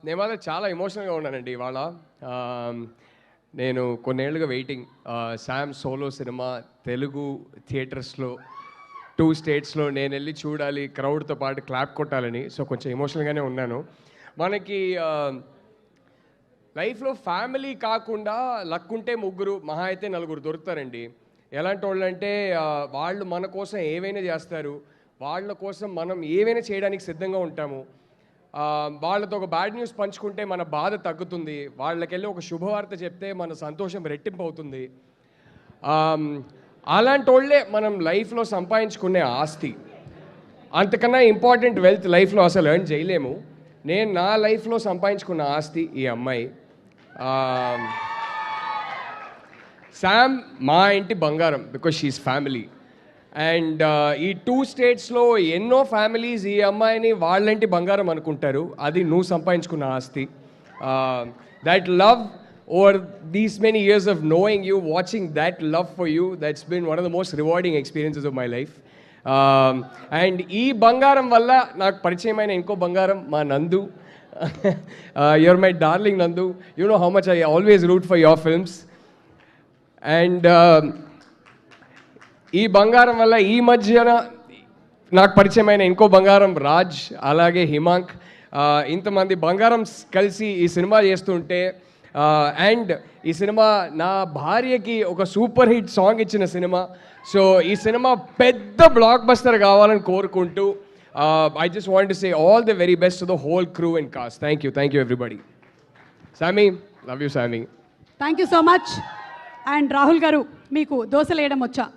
నేను మాత్రం చాలా ఎమోషనల్గా ఉన్నానండి ఇవాళ. ఆహ్, నేను కొన్నేళ్లుగా waiting. Sam solo cinema Telugu థియేటర్స్లో 2 స్టేట్స్లో నేనెళ్ళి చూడాలి, క్రౌడ్తో పాటు క్లాప్ కొట్టాలని. సో కొంచెం ఎమోషనల్గానే ఉన్నాను. మనకి లైఫ్లో ఫ్యామిలీ కాకుండా లక్ ఉంటే ముగ్గురు, మహా అయితే నలుగురు దొరుకుతారండి. ఎలాంటి వాళ్ళంటే వాళ్ళు మన కోసం ఏవైనా చేస్తారు, వాళ్ళ కోసం మనం ఏవైనా చేయడానికి సిద్ధంగా ఉంటాము. వాళ్ళతో ఒక బ్యాడ్ న్యూస్ పంచుకుంటే మన బాధ తగ్గుతుంది, వాళ్ళకెళ్ళి ఒక శుభవార్త చెప్తే మన సంతోషం రెట్టింపు అవుతుంది. అలాంటి వాళ్ళే మనం లైఫ్లో సంపాదించుకునే ఆస్తి. అంతకన్నా ఇంపార్టెంట్ వెల్త్ లైఫ్లో అసలు ఎర్న్ చేయలేము. నేను నా లైఫ్లో సంపాదించుకున్న ఆస్తి ఈ అమ్మాయి. శామ్ మా ఇంటి బంగారం, బికాజ్ షీఈస్ ఫ్యామిలీ. అండ్ ఈ 2 స్టేట్స్లో ఎన్నో ఫ్యామిలీస్ ఈ అమ్మాయిని వాళ్ళంటి బంగారం అనుకుంటారు. అది నువ్వు సంపాదించుకున్న ఆస్తి. That love over these many years of knowing you, watching that love for you, that's been one of the most rewarding experiences of my life. And ఈ బంగారం వల్ల నాకు పరిచయమైన ఇంకో బంగారం మా Nandu. Your my darling Nandu. You know how much I always root for your films. And ఈ బంగారం వల్ల ఈ మధ్యన నాకు పరిచయమైన ఇంకో బంగారం రాజ్, అలాగే హిమాంక్. ఇంతమంది బంగారం కలిసి ఈ సినిమా చేస్తుంటే, అండ్ ఈ సినిమా నా భార్యకి ఒక సూపర్ హిట్ సాంగ్ ఇచ్చిన సినిమా. సో ఈ సినిమా పెద్ద బ్లాక్ బస్టర్ కావాలని కోరుకుంటూ I just want to say all the very best to the whole crew and cost. Thank you everybody. సామీ, లవ్ యూ సామీ. Thank you so much. And Rahul గారు, మీకు దోశలు వేయడం వచ్చా?